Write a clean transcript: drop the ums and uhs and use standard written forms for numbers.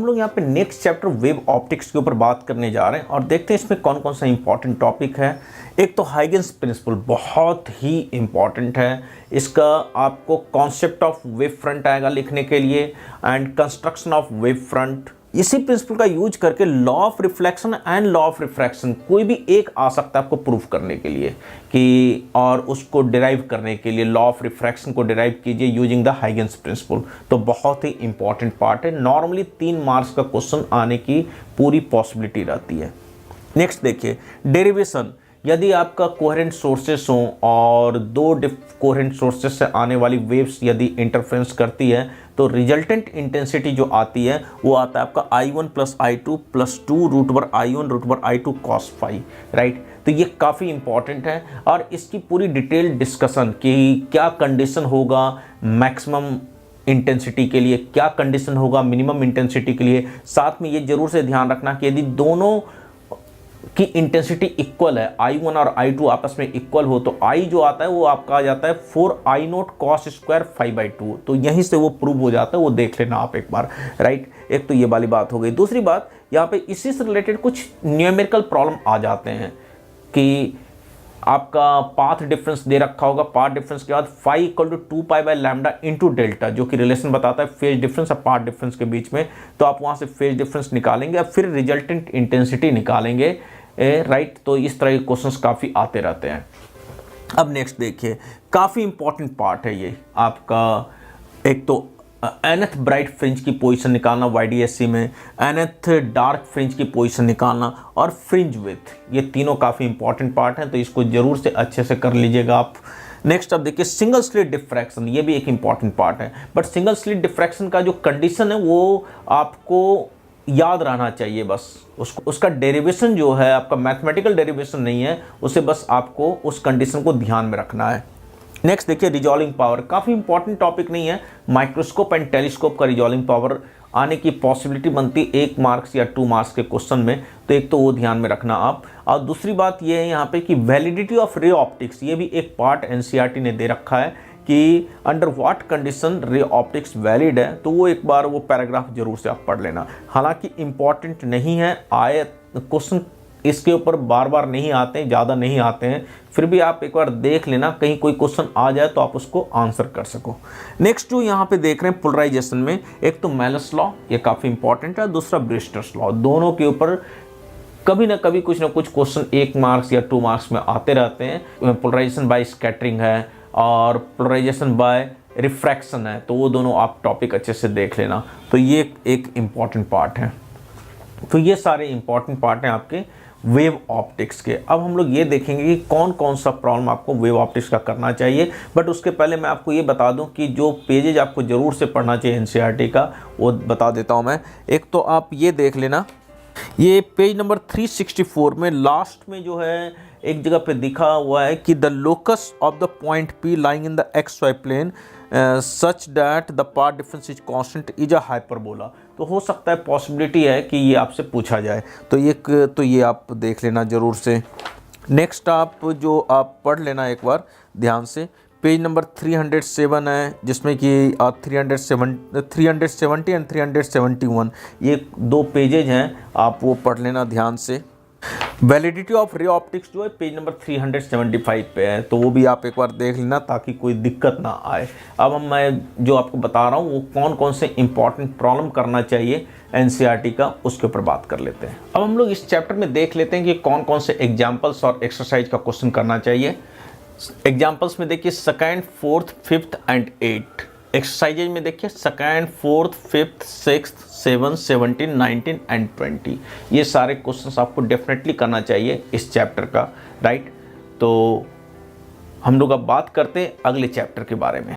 हम लोग यहाँ पे नेक्स्ट चैप्टर वेव ऑप्टिक्स के ऊपर बात करने जा रहे हैं और देखते हैं इसमें कौन कौन सा इंपॉर्टेंट टॉपिक है। एक तो हाइगेंस प्रिंसिपल बहुत ही इंपॉर्टेंट है, इसका आपको कॉन्सेप्ट ऑफ वेव फ्रंट आएगा लिखने के लिए and construction of wave front. इसी प्रिंसिपल का यूज करके law of reflection and law of refraction कोई भी एक आ सकता है आपको प्रूफ करने के लिए कि, और उसको डिराइव करने के लिए लॉ ऑफ रिफ्रैक्शन को डिराइव कीजिए यूजिंग द हाइगेंस प्रिंसिपल। तो बहुत ही इंपॉर्टेंट पार्ट है, नॉर्मली 3 मार्क्स का क्वेश्चन आने की पूरी पॉसिबिलिटी रहती है। नेक्स्ट देखिए डेरिवेशन। यदि आपका कोहेरेंट सोर्सेस हों और 2 कोहेरेंट सोर्सेस से आने वाली वेव्स यदि इंटरफ्रेंस करती है तो रिजल्टेंट इंटेंसिटी जो आती है वो आता है आपका I1 + I2 + 2√I1√I2 cos phi, right. तो ये काफ़ी इंपॉर्टेंट है और इसकी पूरी डिटेल डिस्कशन कि क्या कंडीशन होगा मैक्सिमम इंटेंसिटी के लिए, क्या कंडीशन होगा मिनिमम इंटेंसिटी के लिए। साथ में ये जरूर से ध्यान रखना कि यदि दोनों की इंटेंसिटी इक्वल है, I1 और I2 आपस में इक्वल हो तो I जो आता है वो आपका आ जाता है 4I0 cos स्क्वायर phi/2। तो यहीं से वो प्रूव हो जाता है, वो देख लेना आप एक बार, राइट। एक तो ये वाली बात हो गई। दूसरी बात यहाँ पे इसी से रिलेटेड कुछ न्यूमेरिकल प्रॉब्लम आ जाते हैं कि आपका पाथ डिफरेंस दे रखा होगा, पाथ डिफरेंस के बाद phi = 2π/λ इंटू डेल्टा, जो कि रिलेशन बताता है फेज डिफरेंस और पाथ डिफरेंस के बीच में। तो आप वहाँ से फेज डिफरेंस निकालेंगे और फिर रिजल्टेंट इंटेंसिटी निकालेंगे, राइट। तो इस तरह के क्वेश्चंस काफ़ी आते रहते हैं। अब नेक्स्ट देखिए, काफ़ी इंपॉर्टेंट पार्ट है ये आपका। एक तो nth ब्राइट फ्रिंज की पोजीशन निकालना YDSC में, nth डार्क फ्रिंज की पोजीशन निकालना और फ्रिंज विड्थ, ये तीनों काफ़ी इंपॉर्टेंट पार्ट हैं, तो इसको जरूर से अच्छे से कर लीजिएगा आप। नेक्स्ट अब देखिए सिंगल स्लिट डिफ्रैक्शन, ये भी एक इंपॉर्टेंट पार्ट है, बट सिंगल स्लिट डिफ्रैक्शन का जो कंडीशन है वो आपको याद रहना चाहिए। बस उसका डेरिवेशन जो है आपका मैथमेटिकल डेरिवेशन नहीं है, उसे बस आपको उस कंडीशन को ध्यान में रखना है। नेक्स्ट देखिए रिजॉल्विंग पावर, काफ़ी इंपॉर्टेंट टॉपिक नहीं है। माइक्रोस्कोप एंड टेलीस्कोप का रिजॉल्विंग पावर आने की पॉसिबिलिटी बनती 1 मार्क्स या 2 मार्क्स के क्वेश्चन में, तो एक तो वो ध्यान में रखना आप। और दूसरी बात ये है यहाँ पे कि वैलिडिटी ऑफ रे ऑप्टिक्स, ये भी एक पार्ट NCERT ने दे रखा है कि under what condition ray optics valid है, तो वो एक बार वो पैराग्राफ जरूर से आप पढ़ लेना। हालांकि इम्पॉर्टेंट नहीं है, आए क्वेश्चन इसके ऊपर बार बार नहीं आते हैं, ज़्यादा नहीं आते हैं, फिर भी आप एक बार देख लेना, कहीं कोई क्वेश्चन आ जाए तो आप उसको आंसर कर सको। नेक्स्ट जो यहाँ पे देख रहे हैं पोलराइजेशन में, एक तो मेलस लॉ, ये काफ़ी इंपॉर्टेंट है, दूसरा ब्रिस्टर्स लॉ। दोनों के ऊपर कभी ना कभी कुछ ना कुछ क्वेश्चन 1 मार्क्स या 2 मार्क्स में आते रहते हैं। पोलराइजेशन बाय स्कैटरिंग है और पोलराइजेशन बाय रिफ्रैक्शन है, तो वो दोनों आप टॉपिक अच्छे से देख लेना। तो ये एक इम्पॉर्टेंट पार्ट है। तो ये सारे इम्पॉर्टेंट पार्ट हैं आपके वेव ऑप्टिक्स के। अब हम लोग ये देखेंगे कि कौन कौन सा प्रॉब्लम आपको वेव ऑप्टिक्स का करना चाहिए, बट उसके पहले मैं आपको ये बता दूं कि जो पेजेज आपको ज़रूर से पढ़ना चाहिए NCERT का, वो बता देता हूं मैं। एक तो आप ये देख लेना, ये पेज नंबर 364 में लास्ट में जो है एक जगह पे दिखा हुआ है कि the locus of the point P lying in the XY plane such that the path difference is constant is a hyperbola. तो हो सकता है पॉसिबिलिटी है कि ये आपसे पूछा जाए, तो ये आप देख लेना ज़रूर से। नेक्स्ट आप जो आप पढ़ लेना एक बार ध्यान से, पेज नंबर 307 है, जिसमें कि 370 एंड 371, ये 2 पेजेज हैं, आप वो पढ़ लेना ध्यान से। वैलिडिटी ऑफ रे ऑप्टिक्स जो है पेज नंबर 375 पे है, तो वो भी आप एक बार देख लेना ताकि कोई दिक्कत ना आए। अब मैं जो आपको बता रहा हूँ वो कौन कौन से इंपॉर्टेंट प्रॉब्लम करना चाहिए NCERT का, उसके ऊपर बात कर लेते हैं। अब हम लोग इस चैप्टर में देख लेते हैं कि कौन कौन से एग्जाम्पल्स और एक्सरसाइज का क्वेश्चन करना चाहिए। एग्जाम्पल्स में देखिए 2nd, 4th, 5th and 8th। Exercises में देखिए 2nd, 4th, 5th, 6th, 7th, 17, 19 and 20। ये सारे क्वेश्चंस आपको डेफिनेटली करना चाहिए इस चैप्टर का, राइट। तो हम लोग अब बात करते हैं अगले चैप्टर के बारे में।